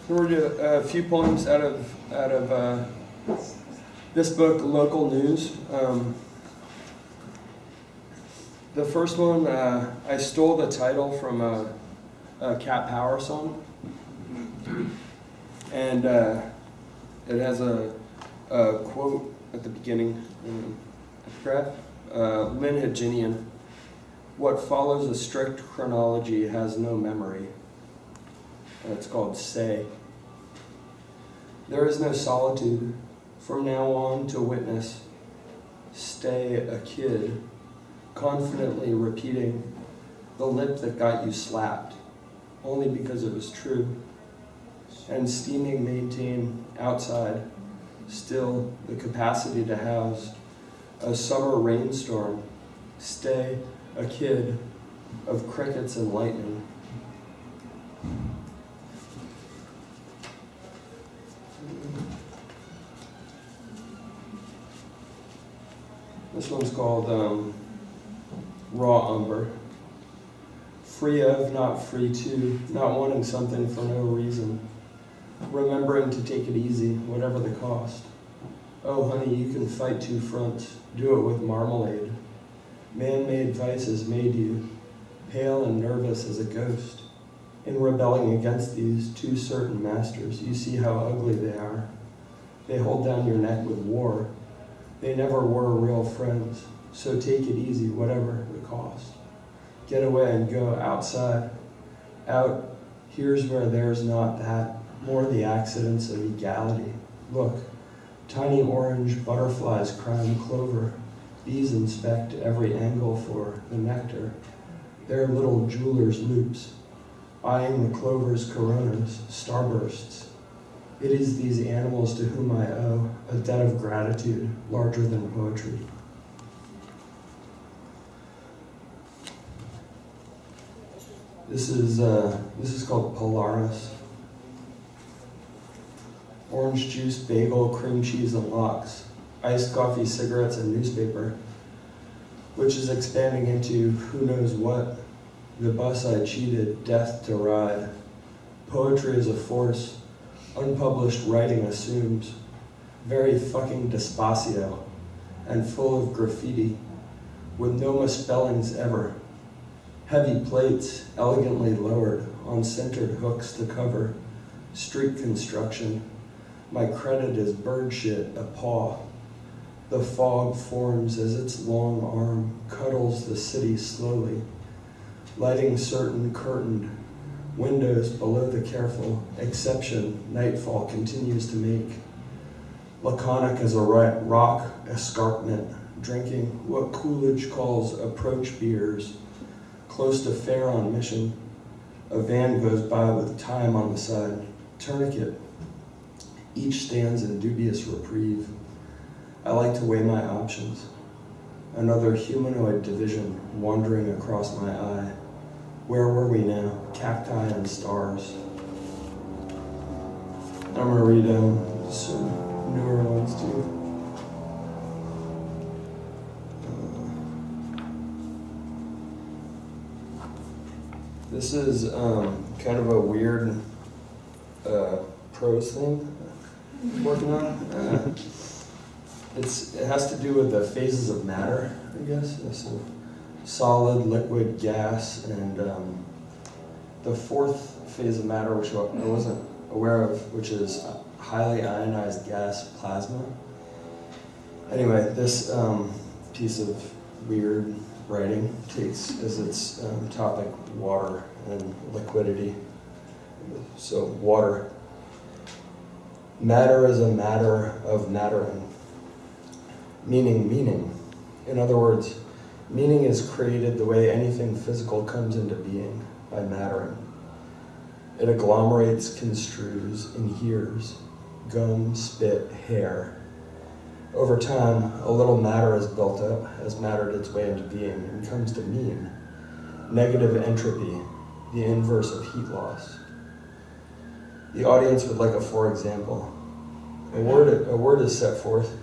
We'll read a few poems out of this book, Local News. The first one, I stole the title from a Cat Power song, and it has a quote at the beginning. Lynn Haginian. What follows a strict chronology has no memory. And it's called Say. There is no solitude from now on to witness. Stay a kid, confidently repeating the lip that got you slapped, only because it was true. And steaming maintain outside, still the capacity to house a summer rainstorm. Stay a kid of crickets and lightning. This one's called Raw Umber. Free of, not free to, not wanting something for no reason. Remembering to take it easy, whatever the cost. Oh honey, you can fight two fronts, do it with marmalade. Man-made vices made you, pale and nervous as a ghost. In rebelling against these two certain masters, you see how ugly they are. They hold down your neck with war. They never were real friends, so take it easy, whatever the cost. Get away and go outside. Out, here's where there's not that, more the accidents of egality. Look, tiny orange butterflies crime clover. Bees inspect every angle for the nectar. They're little jeweler's loops, eyeing the clover's coronas, starbursts. It is these animals to whom I owe a debt of gratitude larger than poetry. This is called Polaris. Orange juice, bagel, cream cheese, and lox. Iced coffee, cigarettes, and newspaper, which is expanding into who knows what. The bus I cheated, death to ride. Poetry is a force, unpublished writing assumes. Very fucking despacio, and full of graffiti, with no misspellings ever. Heavy plates, elegantly lowered, on centered hooks to cover. Street construction. My credit is bird shit, a paw. The fog forms as its long arm cuddles the city slowly, lighting certain curtained windows below the careful exception nightfall continues to make. Laconic as a rock escarpment, drinking what Coolidge calls approach beers, close to fair on mission. A van goes by with time on the side, tourniquet. Each stands in dubious reprieve. I like to weigh my options. Another humanoid division wandering across my eye. Where were we now? Cacti and stars. I'm gonna read some newer ones too. This is kind of a weird prose thing I'm working on. It has to do with the phases of matter, I guess. So solid, liquid, gas, and the fourth phase of matter, which I wasn't aware of, which is highly ionized gas plasma. Anyway, this piece of weird writing takes as its topic water and liquidity. So water. Matter is a matter of mattering. Meaning. In other words, meaning is created the way anything physical comes into being, by mattering. It agglomerates, construes, inheres, gum, spit, hair. Over time, a little matter is built up, has mattered its way into being, and comes to mean. Negative entropy, the inverse of heat loss. The audience would like a for example. A word is set forth,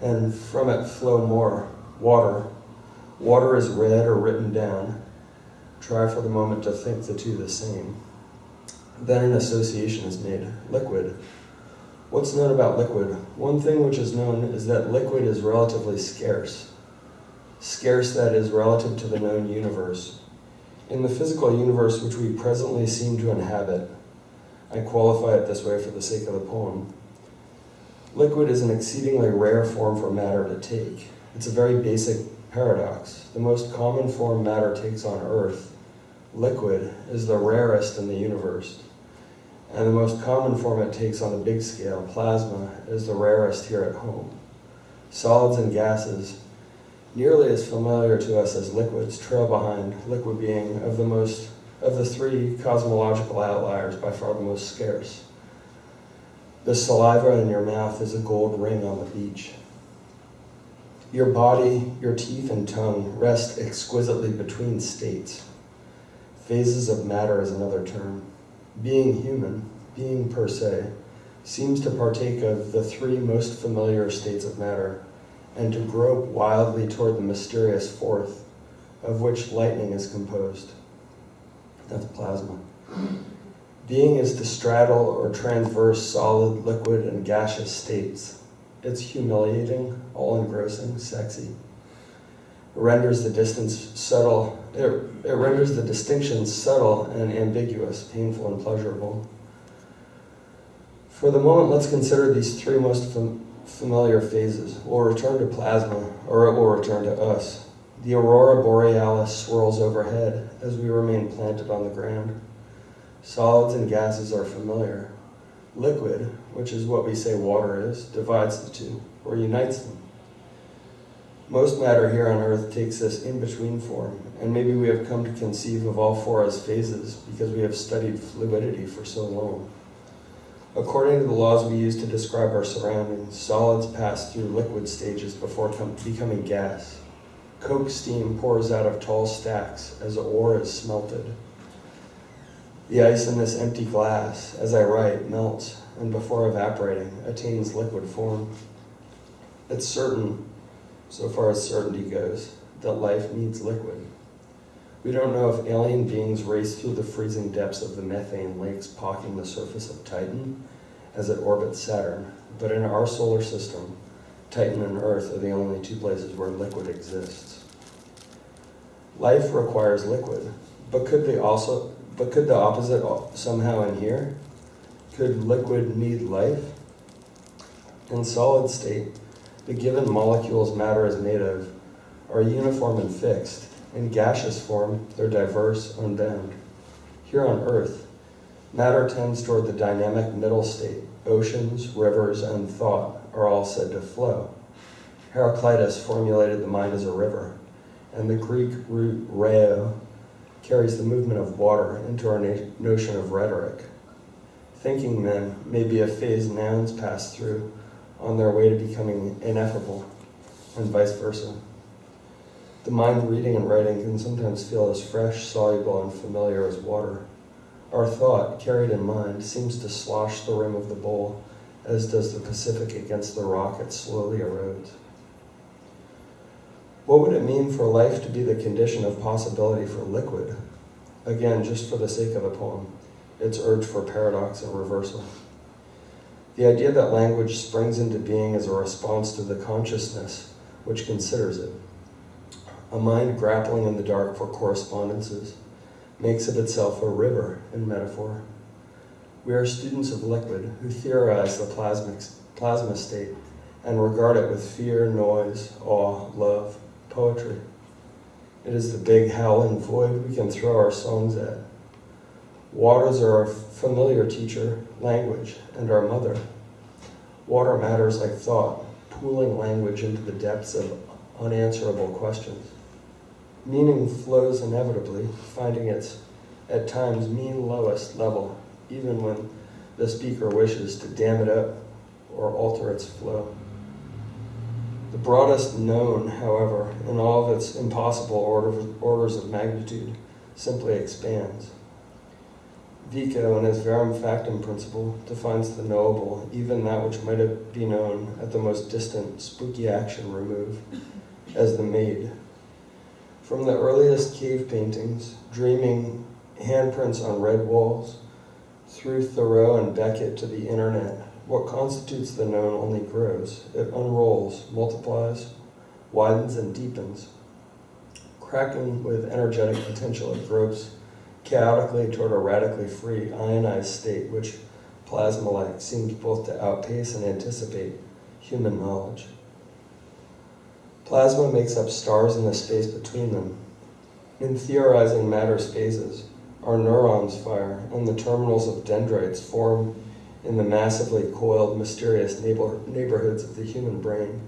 and from it flow more. Water. Water is read or written down. Try for the moment to think the two the same. Then an association is made, liquid. What's known about liquid? One thing which is known is that liquid is relatively scarce. Scarce, that is, relative to the known universe. In the physical universe which we presently seem to inhabit, I qualify it this way for the sake of the poem, liquid is an exceedingly rare form for matter to take. It's a very basic paradox. The most common form matter takes on Earth, liquid, is the rarest in the universe. And the most common form it takes on the big scale, plasma, is the rarest here at home. Solids and gases, nearly as familiar to us as liquids, trail behind, liquid being of the three cosmological outliers by far the most scarce. The saliva in your mouth is a gold ring on the beach. Your body, your teeth and tongue rest exquisitely between states. Phases of matter is another term. Being human, being per se, seems to partake of the three most familiar states of matter, and to grope wildly toward the mysterious fourth, of which lightning is composed. That's plasma. Being is to straddle or transverse solid, liquid, and gaseous states. It's humiliating, all-engrossing, sexy. It renders the distinction subtle and ambiguous, painful and pleasurable. For the moment, let's consider these three most familiar phases. We'll return to plasma, or it will return to us. The aurora borealis swirls overhead as we remain planted on the ground. Solids and gases are familiar. Liquid, which is what we say water is, divides the two, or unites them. Most matter here on Earth takes this in-between form, and maybe we have come to conceive of all four as phases because we have studied fluidity for so long. According to the laws we use to describe our surroundings, solids pass through liquid stages before becoming gas. Coke steam pours out of tall stacks as ore is smelted. The ice in this empty glass, as I write, melts, and before evaporating, attains liquid form. It's certain, so far as certainty goes, that life needs liquid. We don't know if alien beings race through the freezing depths of the methane lakes pocking the surface of Titan as it orbits Saturn, but in our solar system, Titan and Earth are the only two places where liquid exists. Life requires liquid, but could the opposite somehow inhere? Could liquid need life? In solid state, the given molecules matter is made of are uniform and fixed. In gaseous form, they're diverse, unbound. Here on Earth, matter tends toward the dynamic middle state. Oceans, rivers, and thought are all said to flow. Heraclitus formulated the mind as a river, and the Greek root reo carries the movement of water into our notion of rhetoric. Thinking men may be a phase nouns pass through on their way to becoming ineffable, and vice versa. The mind reading and writing can sometimes feel as fresh, soluble, and familiar as water. Our thought, carried in mind, seems to slosh the rim of the bowl, as does the Pacific against the rock it slowly erodes. What would it mean for life to be the condition of possibility for liquid? Again, just for the sake of the poem, its urge for paradox and reversal. The idea that language springs into being as a response to the consciousness which considers it. A mind grappling in the dark for correspondences makes of itself a river in metaphor. We are students of liquid who theorize the plasma state and regard it with fear, noise, awe, love, poetry. It is the big howling void we can throw our songs at. Waters are our familiar teacher, language, and our mother. Water matters like thought, pooling language into the depths of unanswerable questions. Meaning flows inevitably, finding its, at times, mean lowest level, even when the speaker wishes to dam it up or alter its flow. The broadest known, however, in all of its impossible orders of magnitude, simply expands. Vico, in his verum factum principle, defines the knowable, even that which might be known at the most distant, spooky action remove, as the made. From the earliest cave paintings, dreaming handprints on red walls, Through Thoreau and Beckett to the internet, what constitutes the known only grows. It unrolls, multiplies, widens, and deepens. Cracking with energetic potential, it gropes chaotically toward a radically free, ionized state which, plasma-like, seems both to outpace and anticipate human knowledge. Plasma makes up stars in the space between them. In theorizing matter's phases, our neurons fire, and the terminals of dendrites form in the massively coiled, mysterious neighborhoods of the human brain.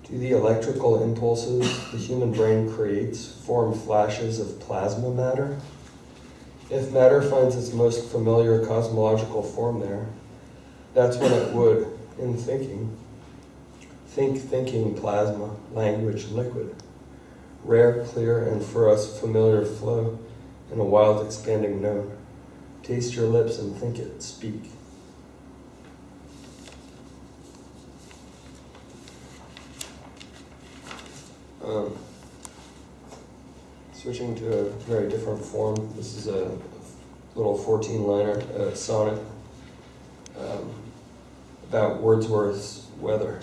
Do the electrical impulses the human brain creates form flashes of plasma matter? If matter finds its most familiar cosmological form there, that's when it would, in thinking, thinking plasma, language, liquid, rare, clear, and for us familiar flow in a wild expanding note. Taste your lips and think it, speak. Switching to a very different form. This is a little 14-liner sonnet about Wordsworth's weather.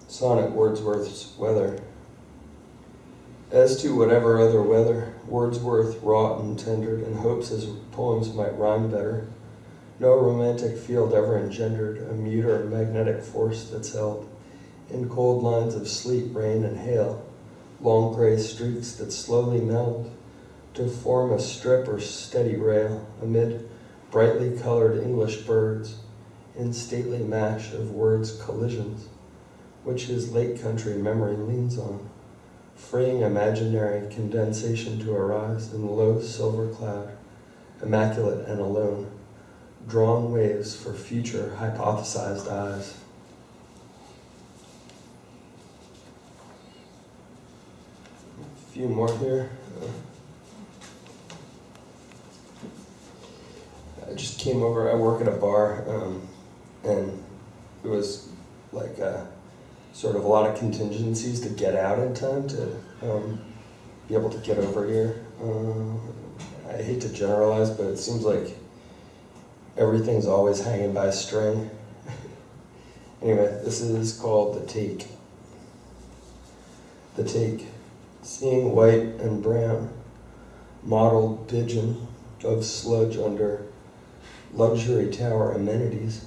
Sonnet, Wordsworth's weather. As to whatever other weather, Wordsworth wrought and tendered in hopes his poems might rhyme better. No romantic field ever engendered a muter magnetic force that's held in cold lines of sleet, rain, and hail, long gray streaks that slowly meld to form a strip or steady rail amid brightly colored English birds in stately mash of words' collisions, which his lake country memory leans on, freeing imaginary condensation to arise in low silver cloud, immaculate and alone, drawn waves for future hypothesized eyes. A few more here. I just came over, I work at a bar, and it was like sort of a lot of contingencies to get out in time to be able to get over here. I hate to generalize, but it seems like everything's always hanging by a string. Anyway, this is called the Teak. The Teak. Seeing white and brown, mottled pigeon of sludge under luxury tower amenities,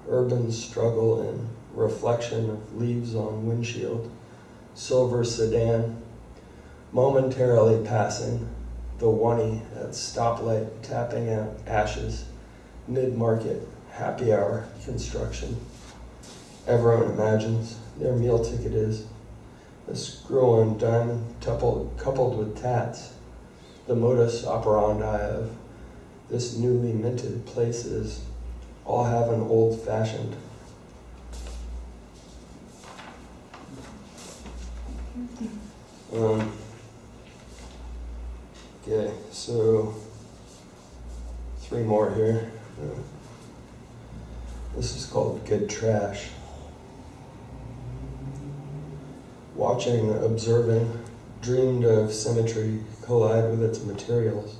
urban struggle and reflection of leaves on windshield, silver sedan, momentarily passing, the oney at stoplight tapping out ashes, mid-market, happy hour construction. Everyone imagines their meal ticket is a screw-on diamond coupled with tats. The modus operandi of this newly minted place is all have an old-fashioned. Okay, so 3 more here. This is called Good Trash. Watching, observing, dreamed of symmetry collide with its materials.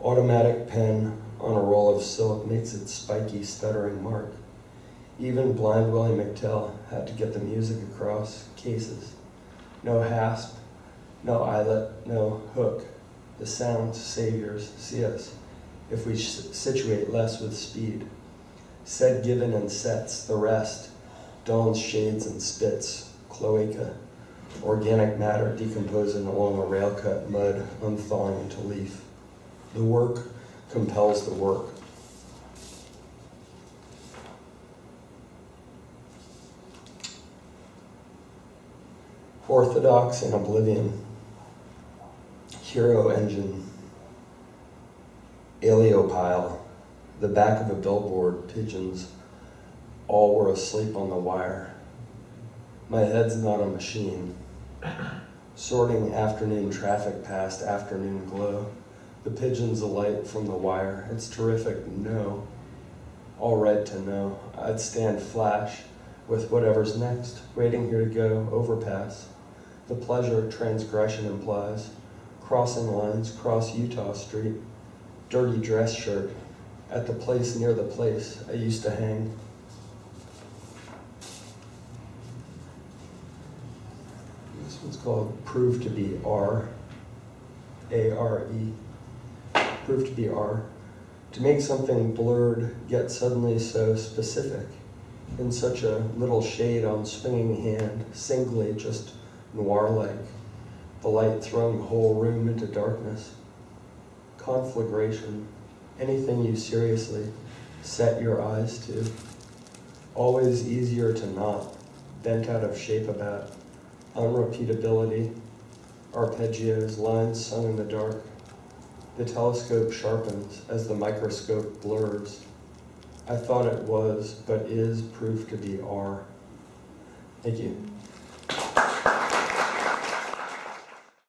Automatic pen on a roll of silk makes its spiky, stuttering mark. Even blind Willie McTell had to get the music across cases. No hasp, no eyelet, no hook. The sound saviors see us if we situate less with speed. Said given and sets, the rest, dawns shades and spits, cloaca, organic matter decomposing along a rail-cut mud, unthawing into leaf. The work compels the work. Orthodox in oblivion. Hero engine. Aleopile. The back of a billboard, pigeons. All were asleep on the wire. My head's not a machine. Sorting afternoon traffic past afternoon glow. The pigeons alight from the wire. It's terrific, no. All right to know. I'd stand flash with whatever's next. Waiting here to go, overpass. The pleasure transgression implies. Crossing lines, cross Utah Street. dirty dress shirt at the place near the place I used to hang. This one's called Prove to be R, A-R-E, Prove to be R. To make something blurred get suddenly so specific, in such a little shade on swinging hand, singly just noir-like, the light throwing the whole room into darkness. Conflagration, anything you seriously set your eyes to, always easier to knot, bent out of shape about, unrepeatability, arpeggios, lines sung in the dark. The telescope sharpens as the microscope blurs. I thought it was, but is, proof to be R. Thank you.